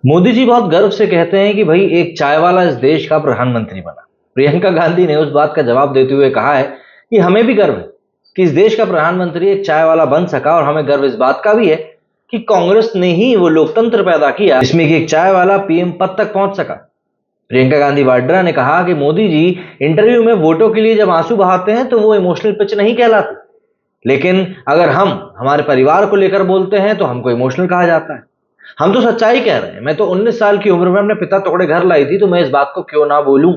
मोदी जी बहुत गर्व से कहते हैं कि भाई एक चाय वाला इस देश का प्रधानमंत्री बना। प्रियंका गांधी ने उस बात का जवाब देते हुए कहा है कि हमें भी गर्व है कि इस देश का प्रधानमंत्री एक चाय वाला बन सका, और हमें गर्व इस बात का भी है कि कांग्रेस ने ही वो लोकतंत्र पैदा किया जिसमें कि एक चाय वाला पीएम पद तक पहुंच सका। प्रियंका गांधी वाड्रा ने कहा कि मोदी जी इंटरव्यू में वोटों के लिए जब आंसू बहाते हैं तो वो इमोशनल पिच नहीं कहलाती, लेकिन अगर हम हमारे परिवार को लेकर बोलते हैं तो हमको इमोशनल कहा जाता है। हम तो सच्चाई कह रहे हैं। मैं तो 19 साल की उम्र में अपने पिता तोड़े घर लाई थी, तो मैं इस बात को क्यों ना बोलूं।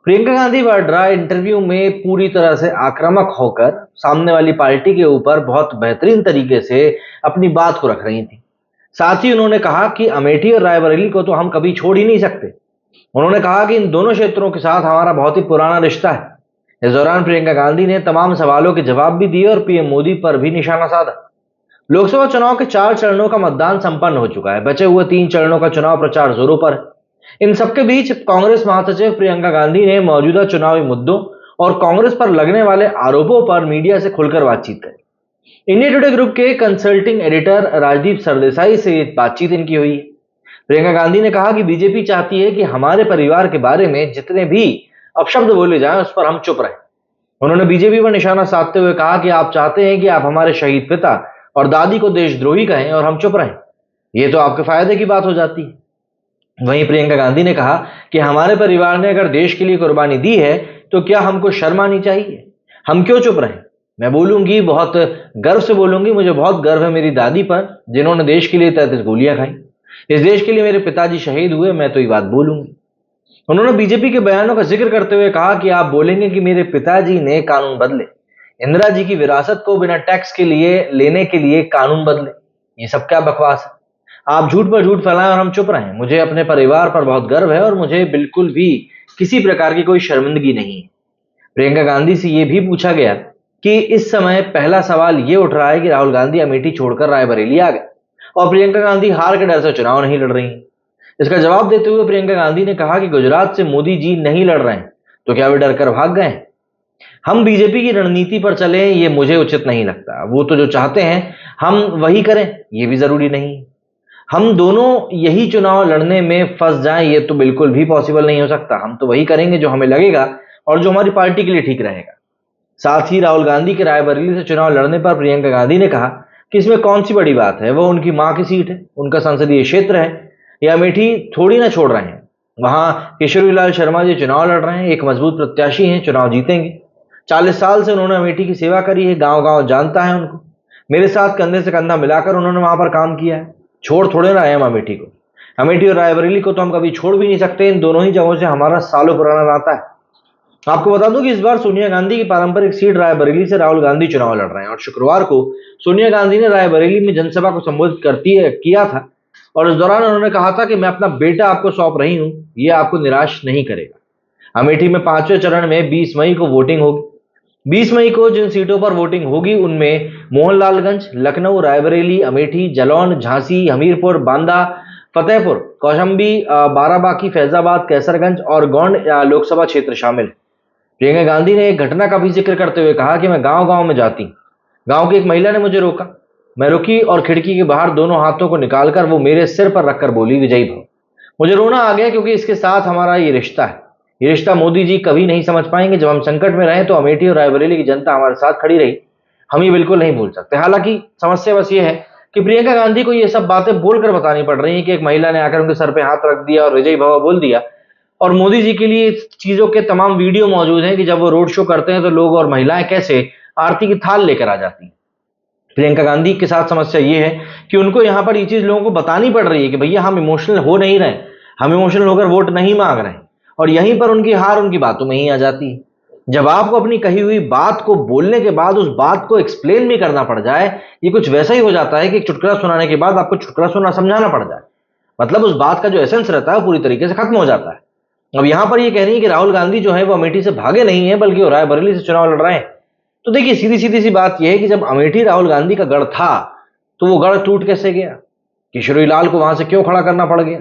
प्रियंका गांधी वाड्रा इंटरव्यू में पूरी तरह से आक्रामक होकर सामने वाली पार्टी के ऊपर बहुत बेहतरीन तरीके से अपनी बात को रख रही थी। साथ ही उन्होंने कहा कि अमेठी और रायबरेली को तो हम कभी छोड़ ही नहीं सकते। उन्होंने कहा कि इन दोनों क्षेत्रों के साथ हमारा बहुत ही पुराना रिश्ता है। इस दौरान प्रियंका गांधी ने तमाम सवालों के जवाब भी दिए और पीएम मोदी पर भी निशाना साधा। लोकसभा चुनाव के 4 चरणों का मतदान संपन्न हो चुका है। बचे हुए 3 चरणों का चुनाव प्रचार जोरों पर है। इन सबके बीच कांग्रेस महासचिव प्रियंका गांधी ने मौजूदा चुनावी मुद्दों और कांग्रेस पर लगने वाले आरोपों पर मीडिया से खुलकर बातचीत करी। इंडिया टुडे ग्रुप के कंसल्टिंग एडिटर राजदीप सरदेसाई से बातचीत इनकी हुई है। प्रियंका गांधी ने कहा कि बीजेपी चाहती है कि हमारे परिवार के बारे में जितने भी अपशब्द बोले जाएं उस पर हम चुप रहें। उन्होंने बीजेपी पर निशाना साधते हुए कहा कि आप चाहते हैं कि आप हमारे शहीद पिता और दादी को देशद्रोही कहें और हम चुप रहें। ये तो आपके फायदे की बात हो जाती है। वहीं प्रियंका गांधी ने कहा कि हमारे परिवार ने अगर देश के लिए कुर्बानी दी है तो क्या हमको शर्म आनी चाहिए? हम क्यों चुप रहें? मैं बोलूंगी, बहुत गर्व से बोलूंगी, मुझे बहुत गर्व है मेरी दादी पर जिन्होंने देश के लिए 33 गोलियां खाई। इस देश के लिए मेरे पिताजी शहीद हुए, मैं तो ये बात बोलूंगी। उन्होंने बीजेपी के बयानों का जिक्र करते हुए कहा कि आप बोलेंगे कि मेरे पिताजी ने कानून बदले, इंदिरा जी की विरासत को बिना टैक्स के लिए लेने के लिए कानून बदले। ये सब क्या बकवास है? आप झूठ पर झूठ फैलाएं और हम चुप रहें। मुझे अपने परिवार पर बहुत गर्व है और मुझे बिल्कुल भी किसी प्रकार की कोई शर्मिंदगी नहीं है। प्रियंका गांधी से ये भी पूछा गया कि इस समय पहला सवाल ये उठ रहा है कि राहुल गांधी अमेठी छोड़कर रायबरेली आ गए और प्रियंका गांधी हार के डर से चुनाव नहीं लड़ रही हैं। इसका जवाब देते हुए प्रियंका गांधी ने कहा कि गुजरात से मोदी जी नहीं लड़ रहे हैं तो क्या वे डरकर भाग गए हैं? हम बीजेपी की रणनीति पर चले, ये मुझे उचित नहीं लगता। वो तो जो चाहते हैं हम वही करें, ये भी जरूरी नहीं। हम दोनों यही चुनाव लड़ने में फंस जाएं, ये तो बिल्कुल भी पॉसिबल नहीं हो सकता। हम तो वही करेंगे जो हमें लगेगा और जो हमारी पार्टी के लिए ठीक रहेगा। साथ ही राहुल गांधी के रायबरेली से चुनाव लड़ने पर प्रियंका गांधी ने कहा कि इसमें कौन सी बड़ी बात है, वो उनकी मां की सीट है, उनका संसदीय क्षेत्र है। ये अमेठी थोड़ी ना छोड़ रहे हैं। वहां किशोरीलाल शर्मा जी चुनाव लड़ रहे हैं, एक मजबूत प्रत्याशी हैं, चुनाव जीतेंगे। 40 साल से उन्होंने अमेठी की सेवा करी है, गांव गांव जानता है उनको। मेरे साथ कंधे से कंधा मिलाकर उन्होंने वहां पर काम किया है। छोड़ थोड़े ना है हम अमेठी को। अमेठी और रायबरेली को तो हम कभी छोड़ भी नहीं सकते। इन दोनों ही जगहों से हमारा सालों पुराना नाता है। आपको बता दूं कि इस बार सोनिया गांधी की पारंपरिक सीट रायबरेली से राहुल गांधी चुनाव लड़ रहे हैं और शुक्रवार को सोनिया गांधी ने रायबरेली में जनसभा को संबोधित किया था और इस दौरान उन्होंने कहा था कि मैं अपना बेटा आपको सौंप रही हूं, ये आपको निराश नहीं करेगा। अमेठी में 5वें चरण में 20 मई को वोटिंग होगी। 20 मई को जिन सीटों पर वोटिंग होगी उनमें मोहनलालगंज, लखनऊ, रायबरेली, अमेठी, जालौन, झांसी, हमीरपुर, बांदा, फतेहपुर, कौशाम्बी, बाराबांकी, फैजाबाद, कैसरगंज और गोंड लोकसभा क्षेत्र शामिल। प्रियंका गांधी ने एक घटना का भी जिक्र करते हुए कहा कि मैं गांव गांव में जाती, गांव की एक महिला ने मुझे रोका, मैं रुकी और खिड़की के बाहर दोनों हाथों को निकालकर वो मेरे सिर पर रखकर बोली, विजयी भव। मुझे रोना आ गया क्योंकि इसके साथ हमारा ये रिश्ता है। ये रिश्ता मोदी जी कभी नहीं समझ पाएंगे। जब हम संकट में रहे तो अमेठी और रायबरेली की जनता हमारे साथ खड़ी रही, हम ये बिल्कुल नहीं भूल सकते। हालांकि समस्या बस ये है कि प्रियंका गांधी को ये सब बातें बोलकर बतानी पड़ रही है कि एक महिला ने आकर उनके सर पे हाथ रख दिया और विजयी भव बोल दिया, और मोदी जी के लिए चीजों के तमाम वीडियो मौजूद हैं कि जब वो रोड शो करते हैं तो लोग और महिलाएं कैसे आरती की थाल लेकर आ जाती हैं। प्रियंका गांधी के साथ समस्या ये है कि उनको यहां पर ये चीज लोगों को बतानी पड़ रही है कि भैया हम इमोशनल हो नहीं रहे, हम इमोशनल होकर वोट नहीं मांग रहे हैं, और यहीं पर उनकी हार उनकी बातों में ही आ जाती है। जब आपको अपनी कही हुई बात को बोलने के बाद उस बात को एक्सप्लेन भी करना पड़ जाए, ये कुछ वैसा ही हो जाता है कि एक चुटकुला सुनाने के बाद आपको चुटकुला सुना समझाना पड़ जाए। मतलब उस बात का जो एसेंस रहता है वो पूरी तरीके से खत्म हो जाता है। अब यहां पर ये कह रही है कि राहुल गांधी जो है वो अमेठी से भागे नहीं है बल्कि वो रायबरेली से चुनाव लड़ रहे हैं। तो देखिए, सीधी सीधी सी बात यह है कि जब अमेठी राहुल गांधी का गढ़ था तो वो गढ़ टूट कैसे गया? किशोरीलाल को वहां से क्यों खड़ा करना पड़ गया?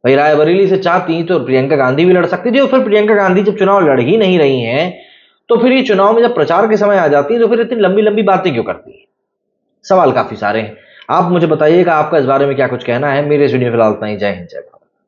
भाई रायबरेली से चाहती तो प्रियंका गांधी भी लड़ सकती थी। और फिर प्रियंका गांधी जब चुनाव लड़ ही नहीं रही हैं तो फिर ये चुनाव में जब प्रचार के समय आ जाती है तो फिर इतनी लंबी लंबी बातें क्यों करती है? सवाल काफी सारे हैं। आप मुझे बताइएगा आपका इस बारे में क्या कुछ कहना है। मेरे स्टूडियो फिलहाल इतना ही। जय हिंद, जय भारत।